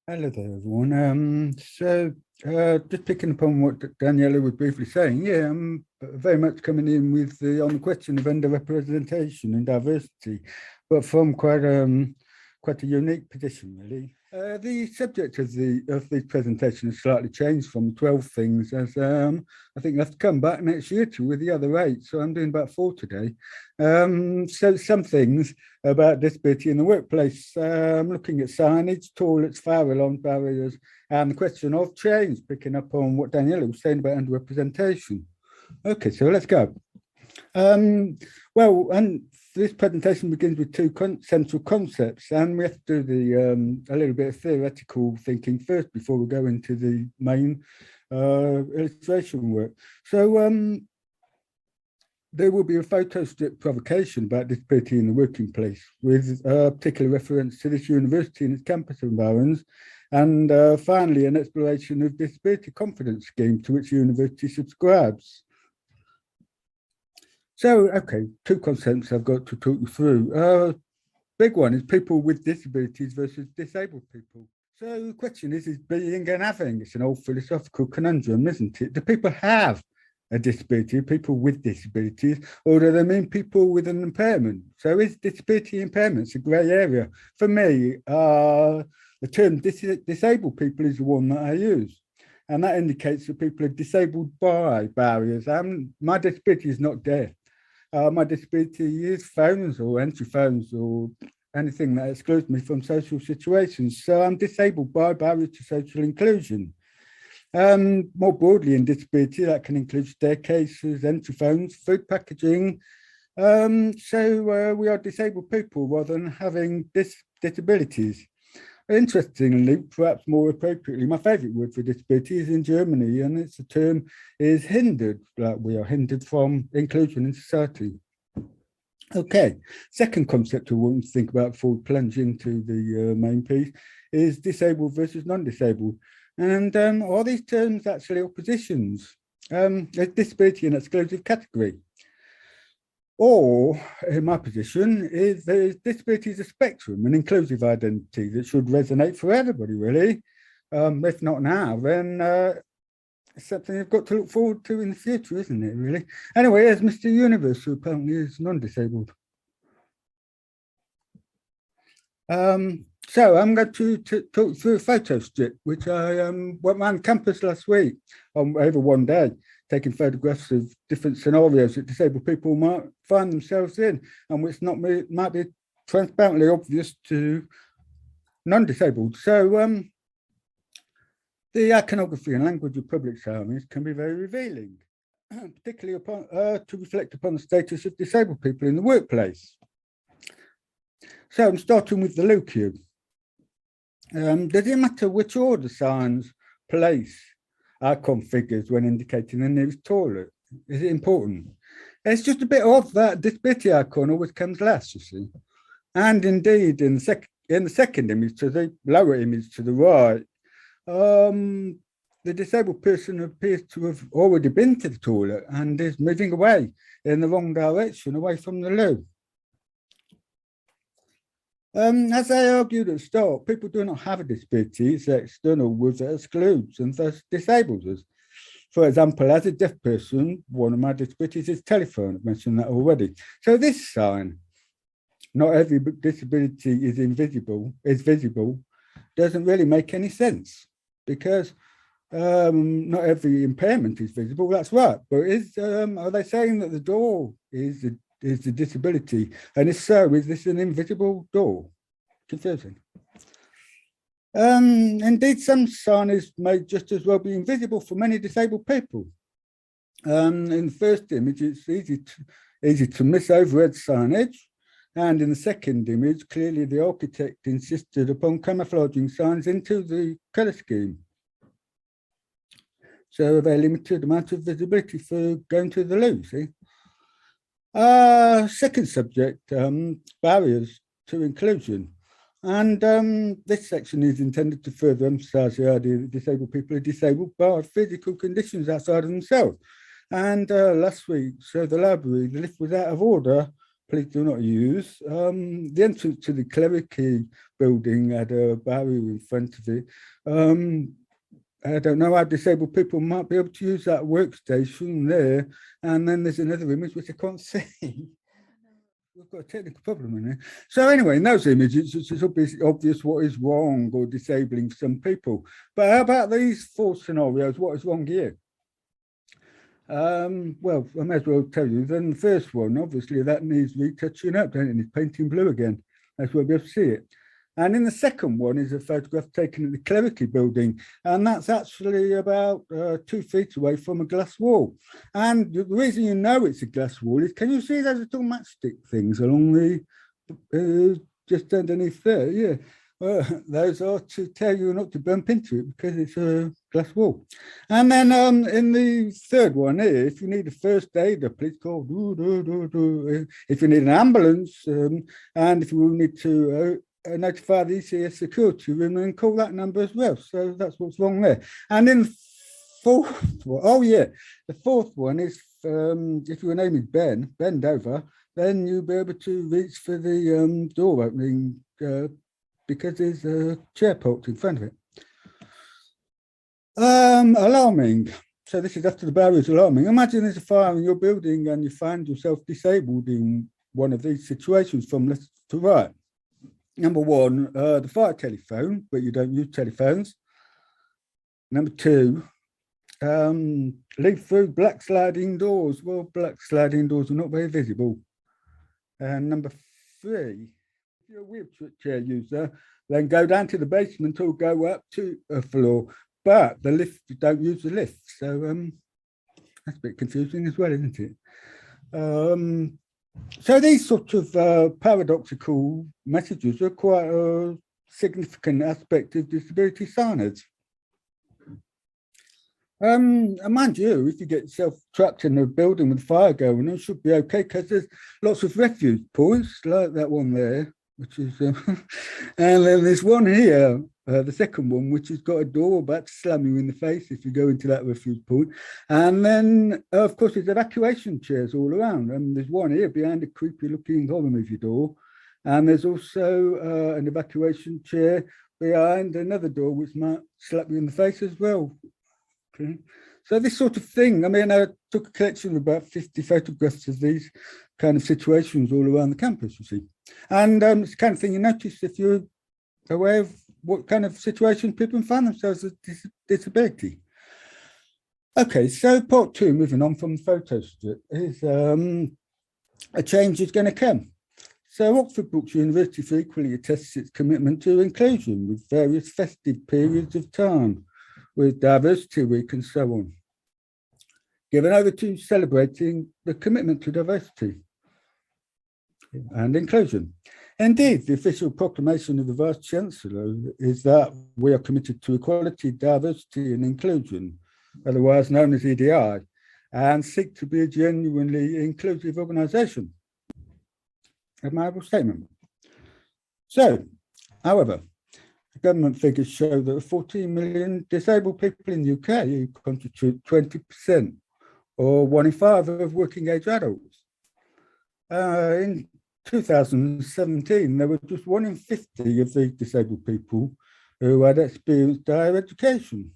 Hello there, everyone. Just picking up on what Daniela was briefly saying, yeah, I'm very much coming in with on the question of underrepresentation and diversity, but from quite a unique position, really. The subject of this presentation has slightly changed from 12 things, as I think I have to come back next year to with the other 8, so I'm doing about 4 today. So some things about disability in the workplace, looking at signage, toilets, fire alarm barriers, and the question of change, picking up on what Daniela was saying about underrepresentation. Okay, so let's go. And this presentation begins with 2 central concepts, and we have to do a little bit of theoretical thinking first before we go into the main illustration work. So there will be a photo strip provocation about disability in the working place, with particular reference to this university and its campus environs, and finally an exploration of disability confidence scheme to which the university subscribes. So, okay, 2 concepts I've got to talk you through. Big one is people with disabilities versus disabled people. So the question is being and having. It's an old philosophical conundrum, isn't it? Do people have a disability, people with disabilities, or do they mean people with an impairment? So is disability impairments a grey area? For me, the term disabled people is the one that I use. And that indicates that people are disabled by barriers. My disability is not death. My disability is phones or entry phones or anything that excludes me from social situations. So I'm disabled by barriers to social inclusion. More broadly in disability, that can include staircases, entry phones, food packaging. So we are disabled people rather than having disabilities. Interestingly, perhaps more appropriately, my favourite word for disability is in Germany, and its term is hindered, like we are hindered from inclusion in society. Okay, second concept I want to think about before we plunge into the main piece is disabled versus non-disabled. And are these terms actually oppositions? Is disability an exclusive category? Or, in my position, is disability is a spectrum, an inclusive identity that should resonate for everybody, really. If not now, then it's something you've got to look forward to in the future, isn't it, really? Anyway, here's Mr. Universe, who apparently is non-disabled. So I'm going to talk through a photo strip, which I went around campus last week over one day, taking photographs of different scenarios that disabled people might find themselves in, and which might be transparently obvious to non-disabled. So the iconography and language of public ceremonies can be very revealing, particularly to reflect upon the status of disabled people in the workplace. So I'm starting with the LUCU. Does it matter which order signs place icon figures when indicating the nearest toilet? Is it important? It's just a bit odd that disability icon always comes last, you see. And indeed, in the second image, to the lower image to the right, the disabled person appears to have already been to the toilet and is moving away in the wrong direction, away from the loo. As I argued at the start, people do not have a disability, it's the external with that excludes and thus disables us. For example, as a deaf person, one of my disabilities is telephone. I've mentioned that already. So this sign, not every disability is visible, doesn't really make any sense, because not every impairment is visible, that's right. But are they saying that the door is the disability? And if so, is this an invisible door? Confusing. Indeed, some signage may just as well be invisible for many disabled people. In the first image, it's easy to miss overhead signage. And in the second image, clearly the architect insisted upon camouflaging signs into the colour scheme. So they limited amount of visibility for going to the loo, see? Second subject, barriers to inclusion. And this section is intended to further emphasise the idea that disabled people are disabled by physical conditions outside of themselves. And last week, so the library, the lift was out of order please do not use. The entrance to the Clerical building had a barrier in front of it. I don't know how disabled people might be able to use that workstation there. And then there's another image which I can't see. We've got a technical problem in there. So anyway, in those images, it's obvious what is wrong or disabling some people. But how about these four scenarios? What is wrong here? Well, I may as well tell you. Then the first one, obviously, that needs retouching up, don't it? It needs painting blue again. That's where we'll be able to see it. And in the second one is a photograph taken at the Clerical building, and that's actually about 2 feet away from a glass wall. And the reason you know it's a glass wall is, can you see those little matchstick things along the, just underneath there? Yeah, those are to tell you not to bump into it because it's a glass wall. And then in the third one here, if you need a first aider, please call. If you need an ambulance, and if you need to notify the ECS security room, and call that number as well. So that's what's wrong there. And in the fourth one, the fourth one is if your name is Ben, bend over, then you'll be able to reach for the door opening because there's a chair parked in front of it. Alarming. So this is after the barrier is alarming. Imagine there's a fire in your building and you find yourself disabled in one of these situations from left to right. Number one, the fire telephone, but you don't use telephones. Number two, leave through black sliding doors. Well, black sliding doors are not very visible. And number three, if you're a wheelchair user, then go down to the basement or go up to a floor. But the lift, you don't use the lift. So that's a bit confusing as well, isn't it? So these sort of paradoxical messages are quite a significant aspect of disability signage. And mind you, if you get yourself trapped in a building with fire going, it should be okay because there's lots of refuge points like that one there, which is, and then there's one here, the second one, which has got a door about to slam you in the face if you go into that refuge point. And then, of course, there's evacuation chairs all around. And there's one here behind a creepy looking horror movie door. And there's also an evacuation chair behind another door, which might slap you in the face as well. Okay. So this sort of thing, I mean, I took a collection of about 50 photographs of these kind of situations all around the campus, you see. And it's the kind of thing you notice if you're aware of what kind of situations people find themselves with disability. Okay, so part two, moving on from the photo strip, is a change is going to come. So Oxford Brookes University frequently attests its commitment to inclusion with various festive periods of time, with Diversity Week and so on, given over to celebrating the commitment to diversity and inclusion. Indeed, the official proclamation of the Vice-Chancellor is that we are committed to equality, diversity and inclusion, otherwise known as EDI, and seek to be a genuinely inclusive organisation. Admirable statement. So, however, government figures show that 14 million disabled people in the UK who constitute 20%, or 1 in 5 of working age adults. In 2017, there were just 1 in 50 of these disabled people who had experienced higher education.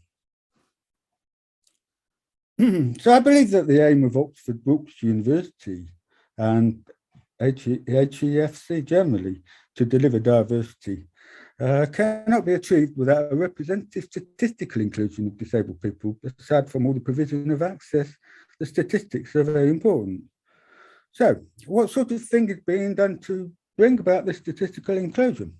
So I believe that the aim of Oxford Brookes University and HEFC generally to deliver diversity cannot be achieved without a representative statistical inclusion of disabled people. Aside from all the provision of access, the statistics are very important. So, what sort of thing is being done to bring about this statistical inclusion?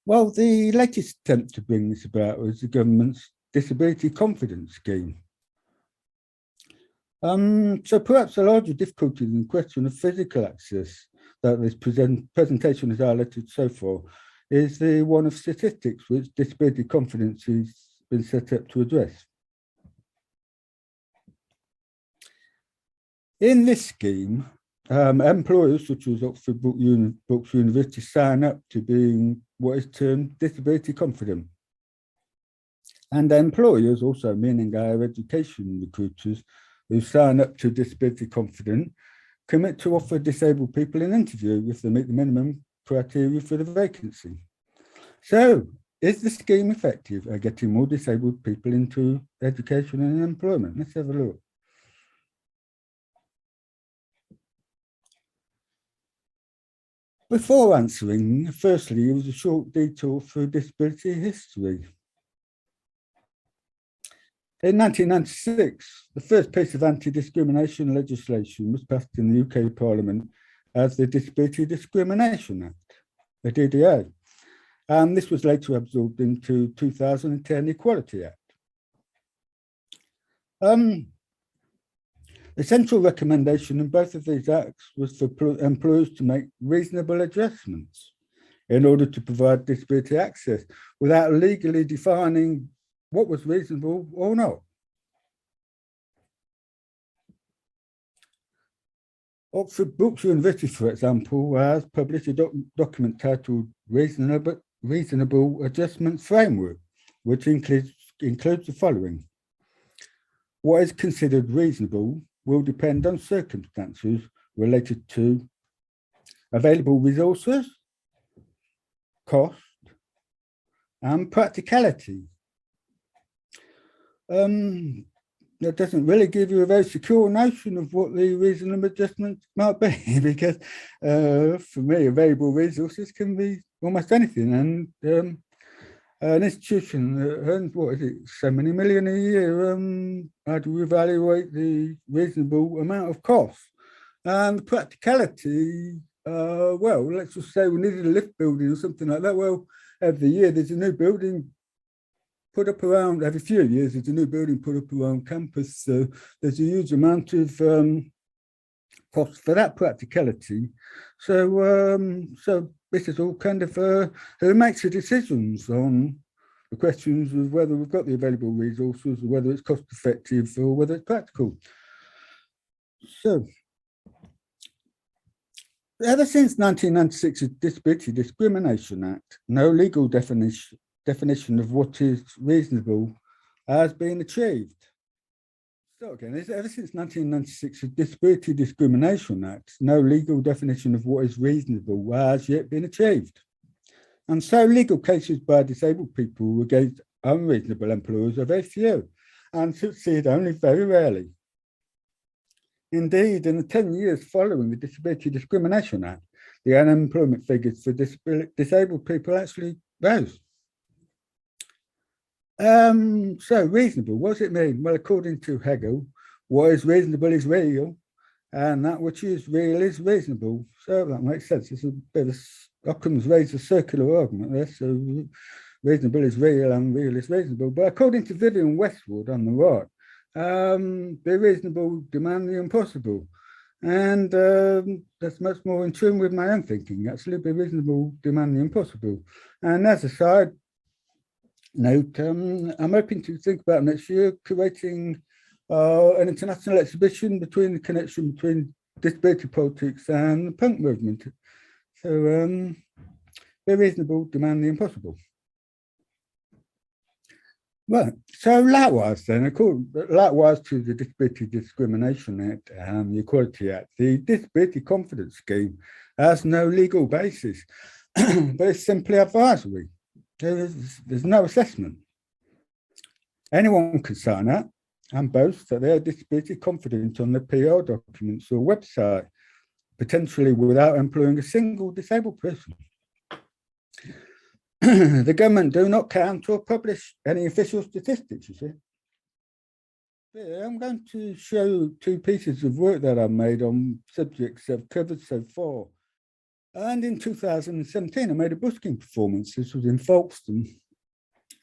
Well, the latest attempt to bring this about was the government's Disability Confidence Scheme. So perhaps a larger difficulty than the question of physical access that this presentation has highlighted so far is the one of statistics, which Disability Confidence has been set up to address. In this scheme, employers such as Oxford Brookes University sign up to being what is termed disability confident. And employers, also meaning higher education recruiters, who sign up to Disability Confident commit to offer disabled people an interview if they meet the minimum criteria for the vacancy. So, is the scheme effective at getting more disabled people into education and employment? Let's have a look. Before answering, firstly, it was a short detour through disability history. In 1996, the first piece of anti-discrimination legislation was passed in the UK Parliament as the Disability Discrimination Act, the DDA. And this was later absorbed into 2010 Equality Act. The central recommendation in both of these acts was for employers to make reasonable adjustments in order to provide disability access without legally defining what was reasonable or not. Oxford Brookes University, for example, has published a document titled Reasonable Adjustment Framework, which includes the following. What is considered reasonable will depend on circumstances related to available resources, cost, and practicality. That doesn't really give you a very secure notion of what the reasonable adjustments might be, because for me, available resources can be almost anything. And an institution that earns, what is it, so many million a year, how do we evaluate the reasonable amount of cost? And the practicality, well, let's just say we needed a lift building or something like that. Well, every year there's a new building put up around, every few years there's a new building put up around campus. So there's a huge amount of cost for that practicality. So, so this is all kind of who makes the decisions on the questions of whether we've got the available resources, or whether it's cost effective, or whether it's practical. So, ever since 1996's Disability Discrimination Act, no legal definition of what is reasonable has been achieved. So again, ever since 1996's Disability Discrimination Act, no legal definition of what is reasonable has yet been achieved. And so legal cases by disabled people against unreasonable employers are very few and succeed only very rarely. Indeed, in the 10 years following the Disability Discrimination Act, the unemployment figures for disabled people actually rose. So reasonable, what does it mean? Well, according to Hegel, what is reasonable is real, and that which is real is reasonable. So that makes sense. It's a bit of Occam's razor circular argument there. So reasonable is real and real is reasonable. But according to Vivian Westwood on the right, be reasonable, demand the impossible. And that's much more in tune with my own thinking, actually. Be reasonable, demand the impossible. And as a side note, I'm hoping to think about next year creating an international exhibition between the connection between disability politics and the punk movement. So be reasonable, demand the impossible. Right, so likewise then, likewise to the Disability Discrimination Act and the Equality Act, the Disability Confidence Scheme has no legal basis, but it's simply advisory. There's no assessment. Anyone can sign up and boast that they're disability confident on their PR documents or website, potentially without employing a single disabled person. The government do not count or publish any official statistics, you see. Yeah, I'm going to show 2 pieces of work that I've made on subjects I've covered so far. And in 2017, I made a busking performance. This was in Folkestone,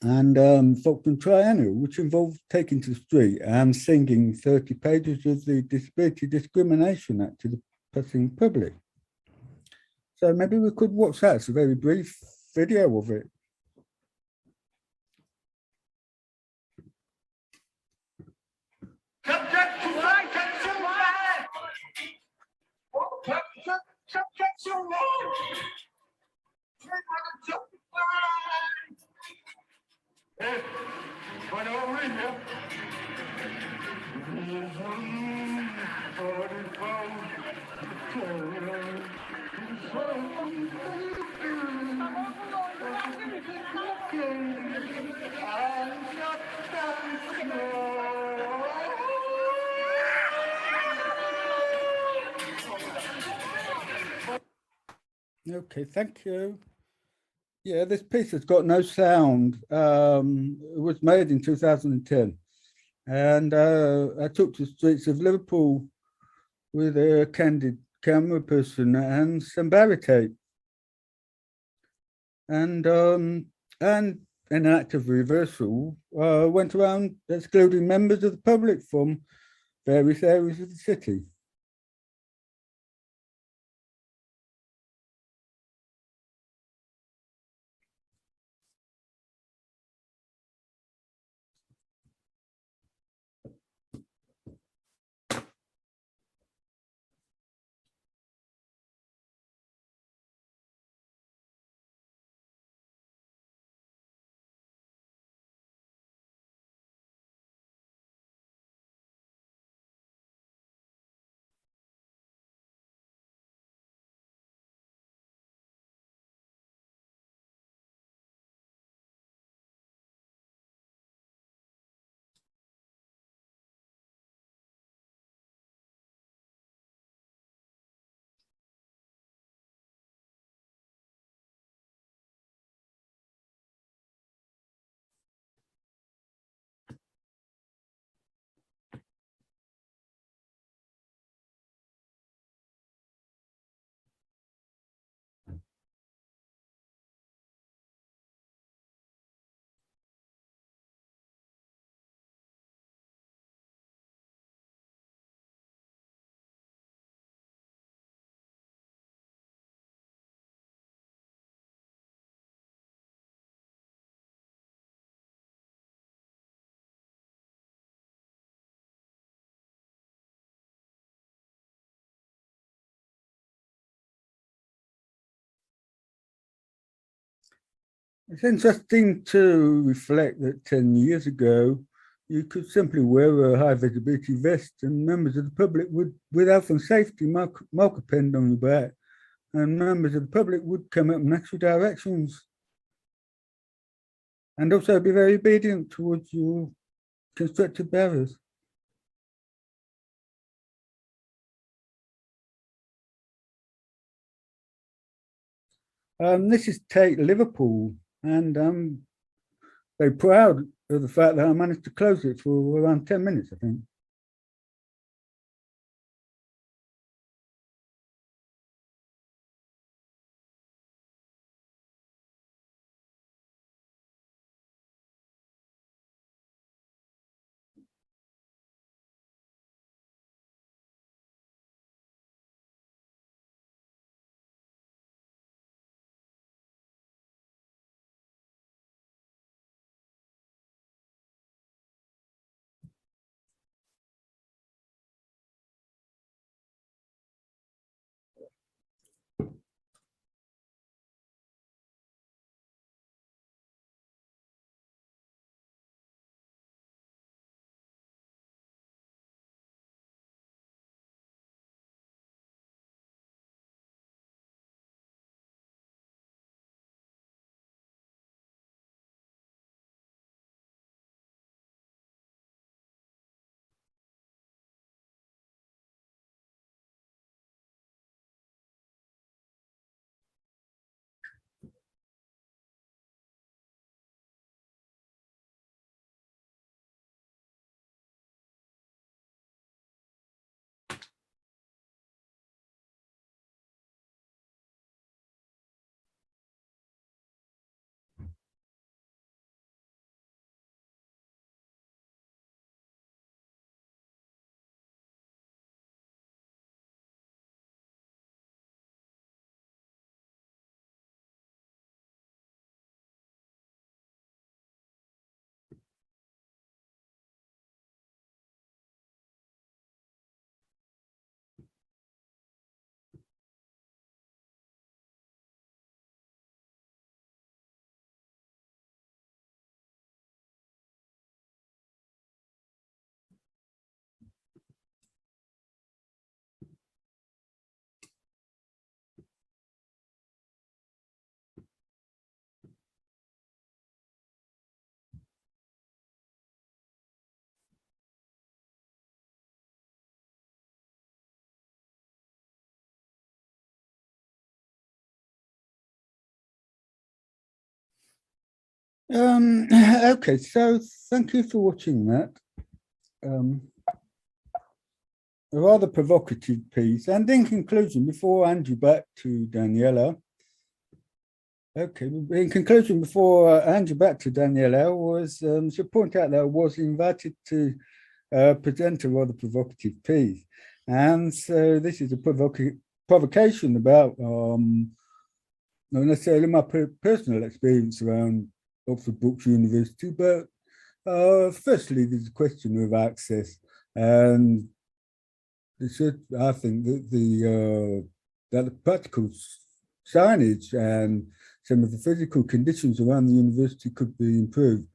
and Folkestone Triennial, which involved taking to the street and singing 30 pages of the Disability Discrimination Act to the passing public. So maybe we could watch that. It's a very brief video of it. Subject to right and to right. Subject to right. Hey, going over in here. Okay, thank you. Yeah, this piece has got no sound. It was made in 2010. And I took to the streets of Liverpool with a candid camera person and some barricade. And in an act of reversal, went around excluding members of the public from various areas of the city. It's interesting to reflect that 10 years ago, you could simply wear a high visibility vest and members of the public would, with health and safety, mark a pen on your back, and members of the public would come up and ask you directions and also be very obedient towards your constructed bearers. This is Tate Liverpool, and I'm very proud of the fact that I managed to close it for around 10 minutes, I think. Okay, so thank you for watching that. A rather provocative piece. And in conclusion, before I hand you back to Daniela, okay, in conclusion, before I hand you back to Daniela, was to point out that I was invited to present a rather provocative piece. And so this is a provocation about not necessarily my personal experience around Oxford Brookes University, but firstly, there's a question of access. And I think that the practical signage and some of the physical conditions around the university could be improved.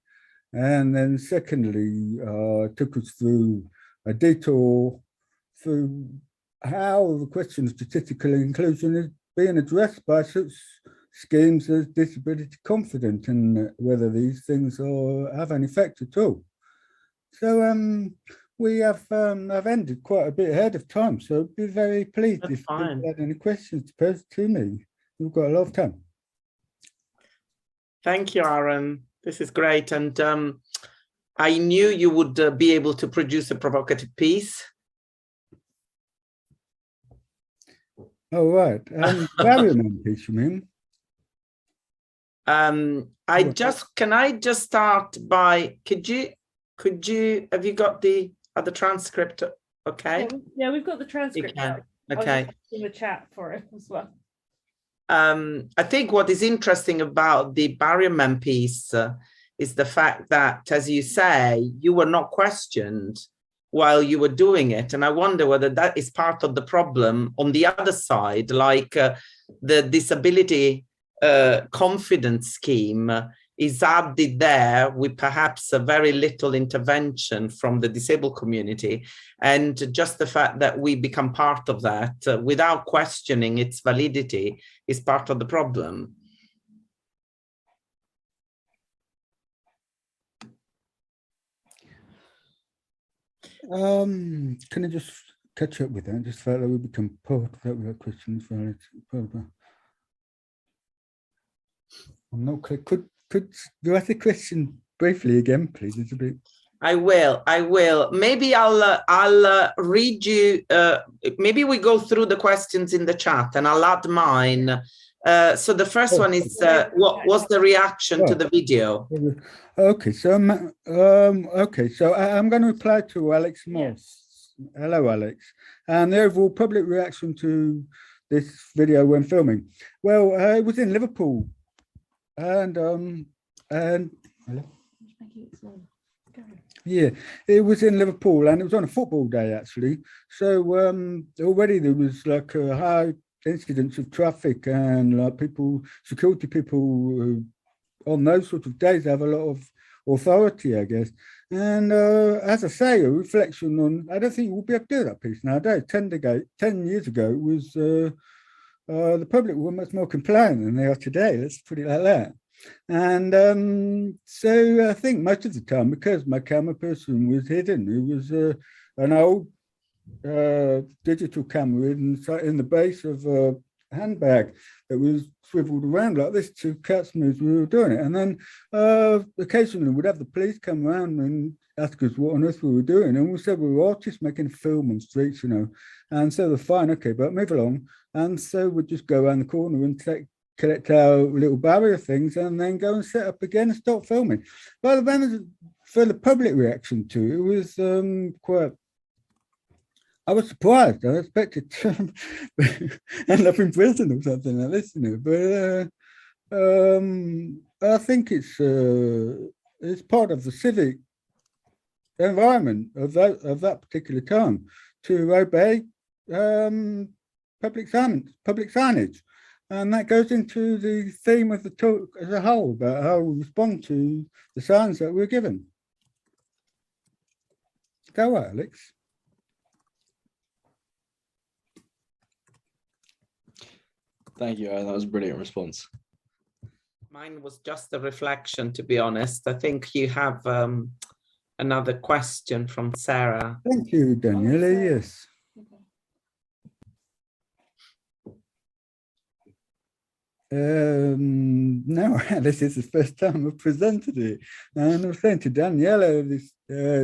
And then secondly, took us through a detour through how the question of statistical inclusion is being addressed by such schemes as disability confident and whether these things have an effect at all. So we have I've ended quite a bit ahead of time, so I'd be very pleased if people had any questions to pose to me. We've got a lot of time. Thank you, Aaron. This is great. And I knew you would be able to produce a provocative piece. Oh, right. Barrowman piece, you mean? Can I just start by, have you got the other transcript? Okay. Yeah, we've got the transcript. Okay. In the chat for it as well. I think what is interesting about the Barrowman piece is the fact that, as you say, you were not questioned while you were doing it. And I wonder whether that is part of the problem on the other side, like the disability confidence scheme is added there with perhaps a very little intervention from the disabled community. And just the fact that we become part of that without questioning its validity is part of the problem. Can I just catch up with that? Just felt that we become part of that without questions. I'm not clear. Could you ask the question briefly again, please? It's a bit. I will. Maybe I'll read you. Maybe we go through the questions in the chat, and I'll add mine. So the first one is, what was the reaction to the video? Okay, so I'm going to reply to Alex Moss. Yes. Hello, Alex. And the overall public reaction to this video when filming. Well, it was in Liverpool, and hello. Yeah, it was in Liverpool, and it was on a football day actually. So already there was like a high incidence of traffic, and like security people on those sort of days have a lot of authority, I guess. And as I say, a reflection on, I don't think we'll be able to do that piece nowadays. 10 years ago, it was the public were much more compliant than they are today. Let's put it like that. And so I think most of the time, because my camera person was hidden, it was an old digital camera in the base of a handbag that was swiveled around like this to customers who were doing it. And then occasionally we'd have the police come around and ask us what on earth we were doing. And we said we were artists making a film on streets, you know. And so they're fine, okay, but move along. And so we'd just go around the corner and collect our little barrier things and then go and set up again and start filming. But then for the public reaction to it, was quite, I was surprised. I expected to end up in prison or something like this, you know. But I think it's part of the civic environment of that particular time to obey public signage. And that goes into the theme of the talk as a whole about how we respond to the signs that we're given. Go on, Alex. Thank you, Aaron. That was a brilliant response. Mine was just a reflection, to be honest. I think you have another question from Sarah. Thank you, Daniela. Yes. No, this is the first time I've presented it. And I was saying to Daniela this,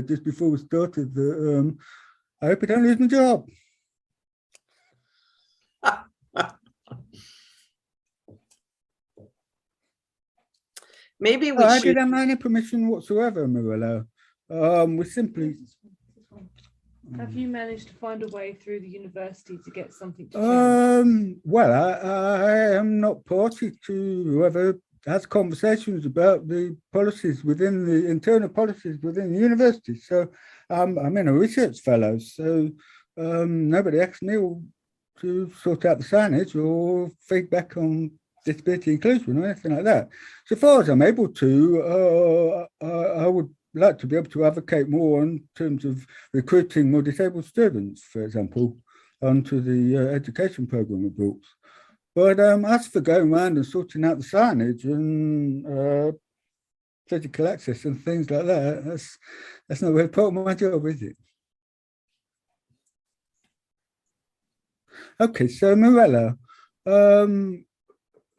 just before we started that I hope I don't lose my job. Maybe we I should. didn't have any permission whatsoever, Marilla. We simply. Have you managed to find a way through the university to get something to change? Well, I am not party to whoever has conversations about the policies within the internal policies within the university. So I'm in a research fellow. So nobody asked me to sort out the signage or feedback on disability inclusion or anything like that. So far as I'm able to, I would like to be able to advocate more in terms of recruiting more disabled students, for example, onto the education program of Brookes. But as for going around and sorting out the signage and physical access and things like that, that's not really part of my job, is it? Okay, so Morella,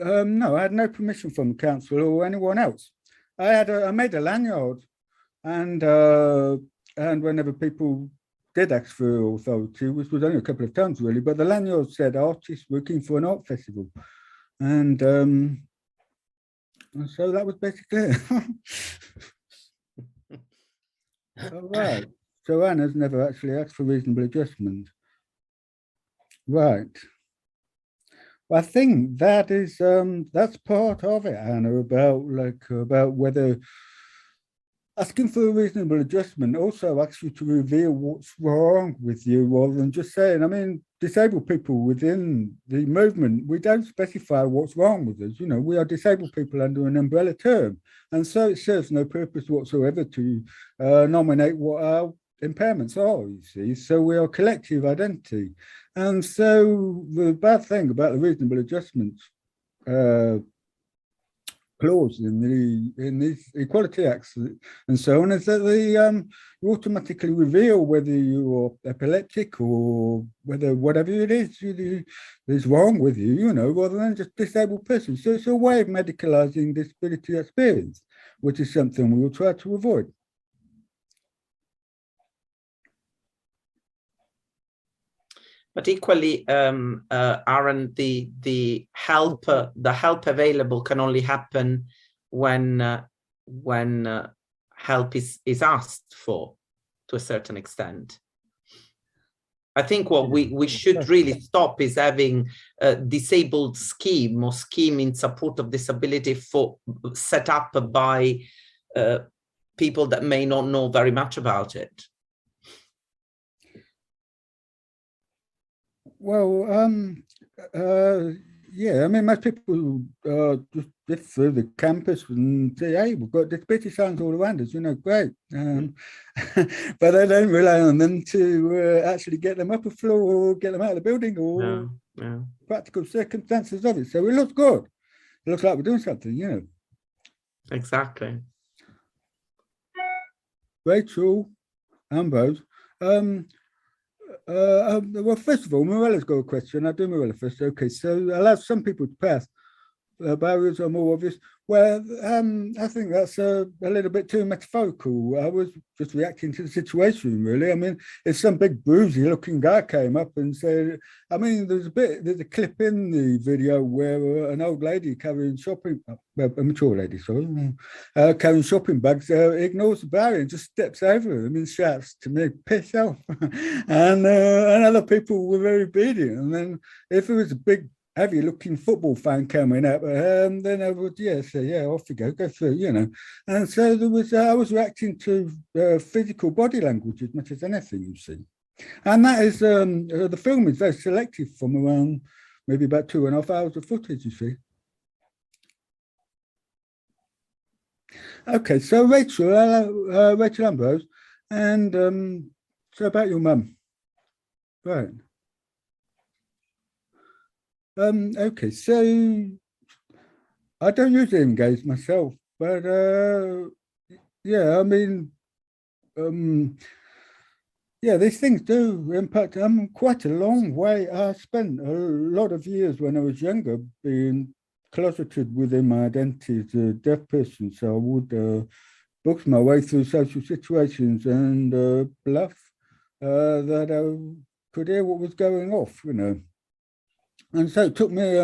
no, I had no permission from the council or anyone else. I made a lanyard. And whenever people did ask for authority, which was only a couple of times really, but the lanyard said artists working for an art festival. And so that was basically it. All right. So Anna's never actually asked for reasonable adjustment. Right. Well, I think that is that's part of it, Anna, about whether asking for a reasonable adjustment also asks you to reveal what's wrong with you rather than just saying, I mean, disabled people within the movement, we don't specify what's wrong with us. You know, we are disabled people under an umbrella term. And so it serves no purpose whatsoever to nominate what our impairments are, you see. So we are collective identity. And so the bad thing about the reasonable adjustment clause in these equality acts and so on is that you automatically reveal whether you are epileptic or whether whatever it is wrong with you, you know, rather than just disabled person. So it's a way of medicalizing disability experience, which is something we will try to avoid. But equally, Aaron, the help available can only happen when help is asked for, to a certain extent. I think what we should really stop is having a disabled scheme or scheme in support of disability set up by people that may not know very much about it. Well, yeah, I mean, most people just live through the campus and say, hey, we've got disability signs all around us, you know, great. But I don't rely on them to actually get them up a floor or get them out of the building or practical circumstances of it. So it looks good. It looks like we're doing something, you know. Exactly. Rachel, Ambrose. Well, first of all, Morella's got a question. I'll do Morella first. Okay, so allow some people to pass. Barriers are more obvious. Well, I think that's a little bit too metaphorical. I was just reacting to the situation, really. I mean, if some big bruisey looking guy came up and said, I mean, there's a clip in the video where an old lady carrying shopping, a mature lady, sorry, carrying shopping bags, ignores the barrier and just steps over it. I mean, shouts to me, piss off. and other people were very obedient. And then if it was a big, heavy looking football fan coming up, then I would, say, yeah, off you go through, you know. And so there was, I was reacting to physical body language as much as anything, you see. And that is, the film is very selective from around maybe about 2.5 hours of footage, you see. Okay, so Rachel Ambrose, and so about your mum, right. Okay, so I don't usually engage myself, but yeah, I mean, yeah, these things do impact. I'm quite a long way. I spent a lot of years when I was younger being closeted within my identity as a deaf person, so I would box my way through social situations and bluff that I could hear what was going off, you know. And so it took me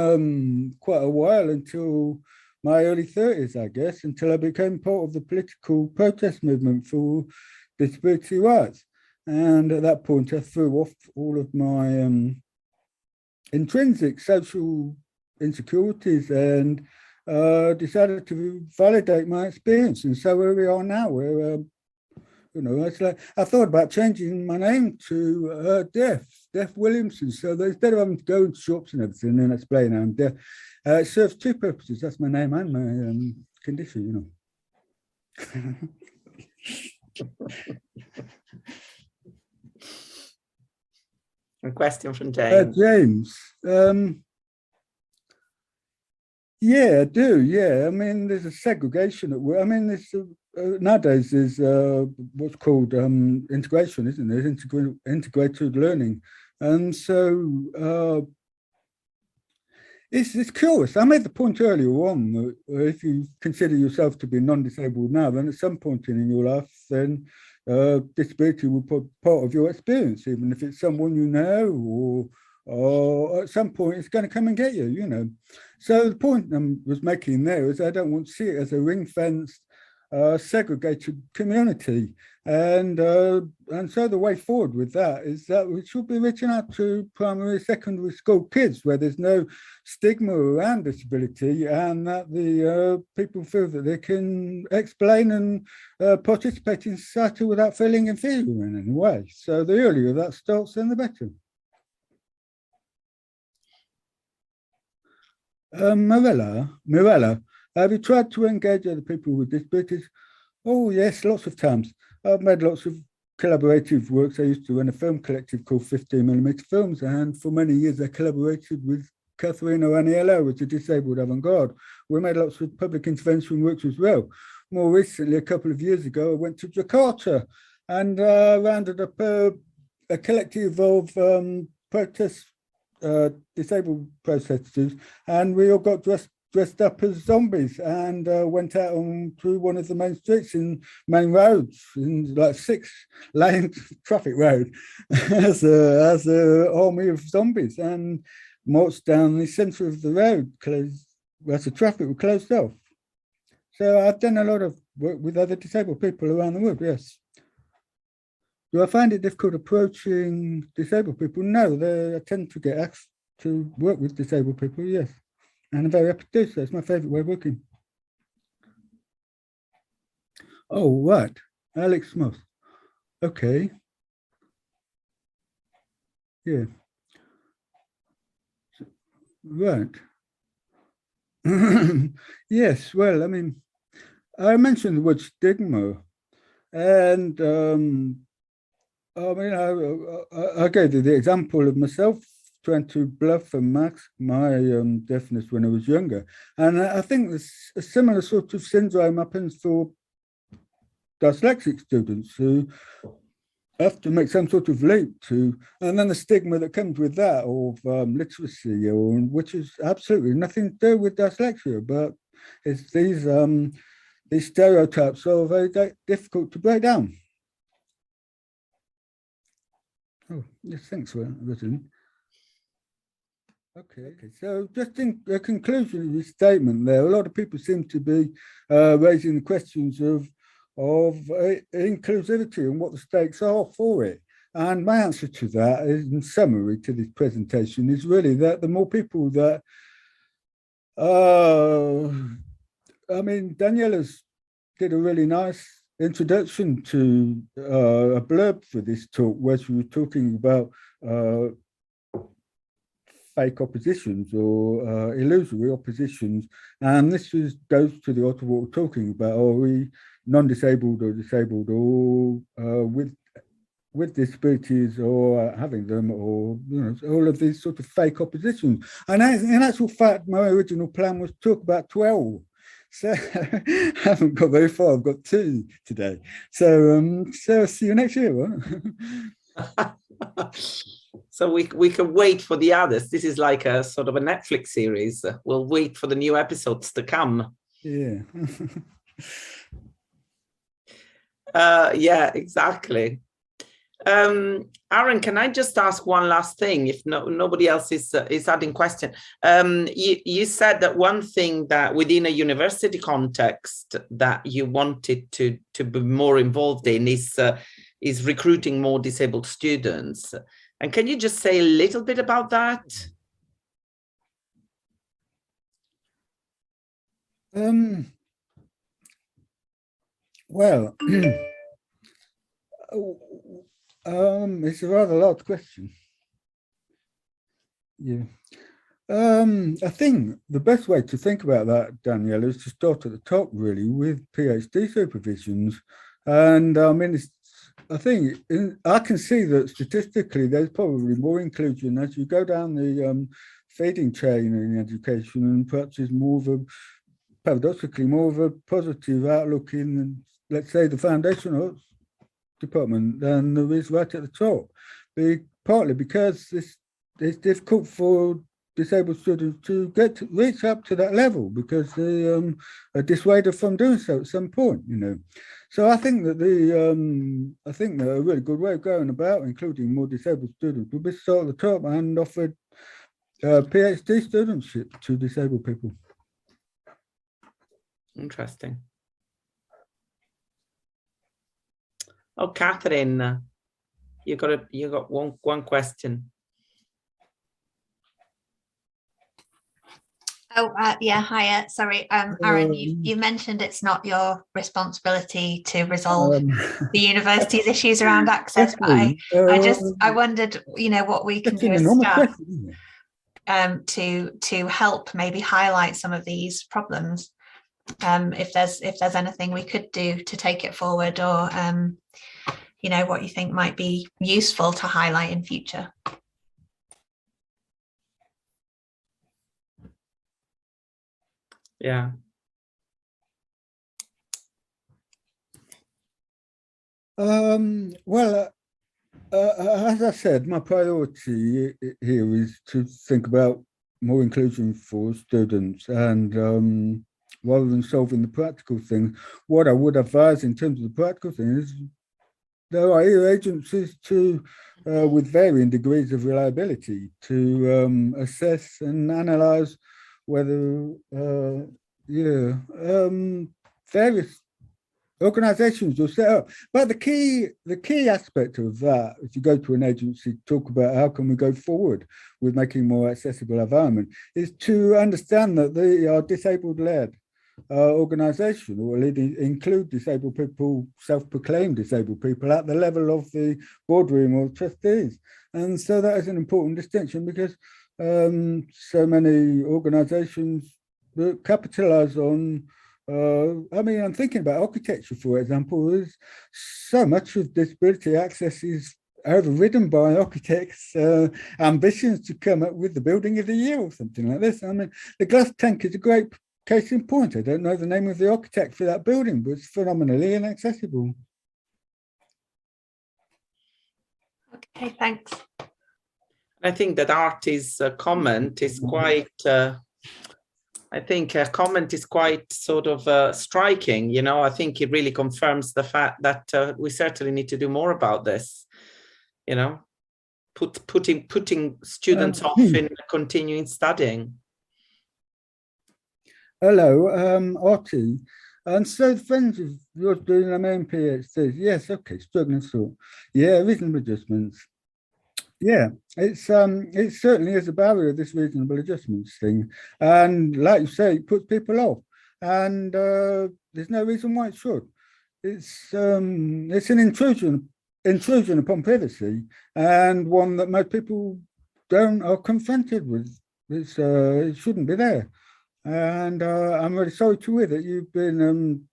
quite a while until my early 30s, I guess, until I became part of the political protest movement for disability rights. And at that point, I threw off all of my intrinsic social insecurities and decided to validate my experience. And so where we are now, where you know, it's like I thought about changing my name to Deaf Williamson. So that instead of having to go into shops and everything and explain I'm deaf, it serves two purposes. That's my name and my condition, you know. A question from James. James. Yeah, I do. Yeah, I mean, there's a segregation at work. I mean, there's nowadays there's what's called integration, isn't there? Integrated learning, and so it's curious. I made the point earlier on that if you consider yourself to be non-disabled now, then at some point in your life, then disability will be part of your experience, even if it's someone you know, or at some point it's going to come and get you, you know. So the point I was making there is I don't want to see it as a ring-fenced, segregated community, and so the way forward with that is that we should be reaching out to primary, secondary school kids where there's no stigma around disability, and that the people feel that they can explain and participate in society without feeling inferior in any way. So the earlier that starts, then the better. Mirella, have you tried to engage other people with disabilities? Oh, yes, lots of times. I've made lots of collaborative works. I used to run a film collective called 15mm Films, and for many years I collaborated with Catherine Aniello, with the Disabled Avant-Garde. We made lots of public intervention works as well. More recently, a couple of years ago, I went to Jakarta and rounded up a collective of disabled protesters, and we all got dressed up as zombies and went out through one of the main streets in main roads, in like 6-lane traffic road, as a army of zombies, and marched down the centre of the road as the traffic was closed off. So I've done a lot of work with other disabled people around the world, yes. Do I find it difficult approaching disabled people? No, I tend to get asked to work with disabled people, yes. And I'm very happy to do so. It's my favourite way of working. Oh, right. Alex Smith. Okay. Yeah. Right. Yes, well, I mean, I mentioned the word stigma, and I mean, I gave you the example of myself trying to bluff and mask my deafness when I was younger. And I think a similar sort of syndrome happens for dyslexic students who have to make some sort of leap to, and then the stigma that comes with that of literacy, which is absolutely nothing to do with dyslexia, but it's these stereotypes are very difficult to break down. Oh, yes, thanks for that. Okay, so just in conclusion of this statement there, a lot of people seem to be raising the questions of inclusivity and what the stakes are for it. And my answer to that, in summary to this presentation, is really that the more people that, I mean, Daniela's did a really nice introduction to a blurb for this talk where she was talking about fake oppositions or illusory oppositions, and this goes to the heart of what we're talking about. Are we non-disabled or disabled, or with disabilities, or having them, or all of these sort of fake oppositions? And in actual fact, my original plan was to talk about 12. So I haven't got very far. I've got 2 today. So see you next year. So we can wait for the others. This is like a sort of a Netflix series. We'll wait for the new episodes to come. Yeah. Yeah, exactly. Aaron, can I just ask one last thing? If nobody else is adding question, you said that one thing that within a university context that you wanted to be more involved in is recruiting more disabled students. And can you just say a little bit about that? Well, it's a rather large question. Yeah. I think the best way to think about that, Danielle, is to start at the top, really, with PhD supervisions. And I mean, I think I can see that statistically, there's probably more inclusion as you go down the feeding chain in education, and perhaps there's more of a, paradoxically, more of a positive outlook in, let's say, the foundational department than there is right at the top. Partly because it's difficult for disabled students to reach up to that level because they are dissuaded from doing so at some point, you know. So I think that a really good way of going about including more disabled students would be to start at the top and offer PhD studentship to disabled people. Interesting. Oh, Catherine, you got one question. Oh, yeah, hiya. Sorry, Aaron, you mentioned it's not your responsibility to resolve the university's issues around access, but I wondered, you know, what we can do as staff to help maybe highlight some of these problems. If there's anything we could do to take it forward, or you know, what you think might be useful to highlight in future. Yeah. Well, as I said, my priority here is to think about more inclusion for students, and rather than solving the practical thing, what I would advise in terms of the practical thing is there are agencies to, with varying degrees of reliability, to assess and analyze whether, various organizations will set up. But the key aspect of that, if you go to an agency to talk about how can we go forward with making more accessible environment, is to understand that they are disabled-led organization, or include disabled people, self-proclaimed disabled people at the level of the boardroom or trustees. And so that is an important distinction, because so many organizations that capitalize on, I mean, I'm thinking about architecture, for example. Is so much of disability access is overridden by architects' ambitions to come up with the building of the year or something like this. I mean, the glass tank is a great case in point. I don't know the name of the architect for that building, but it's phenomenally inaccessible. Okay, thanks. I think that Artie's comment is quite, I think a comment is quite sort of striking. You know, I think it really confirms the fact that we certainly need to do more about this. You know, putting students off in continuing studying. Hello, Artie. And so friends of yours doing their main PhDs. Yes, okay, struggling sort. Yeah, reasonable adjustments. Yeah, it certainly is a barrier, this reasonable adjustments thing. And like you say, it puts people off. And there's no reason why it should. It's an intrusion upon privacy, and one that most people are confronted with. It shouldn't be there. And I'm really sorry to hear that you've been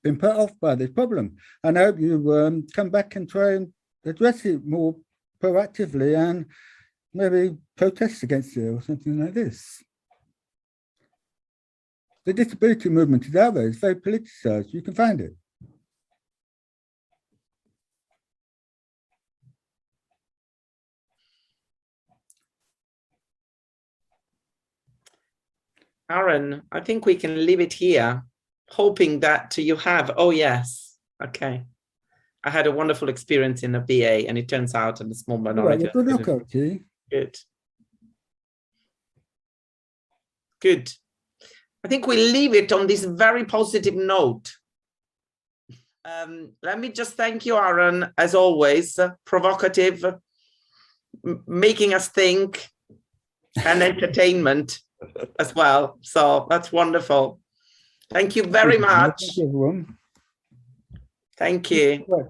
put off by this problem. And I hope you come back and try and address it more proactively, and maybe protest against it or something like this. The disability movement is out there. It's very politicized. You can find it. Aaron, I think we can leave it here, hoping that you have, oh yes, okay. I had a wonderful experience in a BA, and it turns out in a small All right, minority. well, good luck, Archie. Good. Good. I think we leave it on this very positive note. Let me just thank you, Aaron, as always, provocative, making us think, and entertainment as well. So that's wonderful. Thank you very much. Thank you, everyone. Thank you. Right.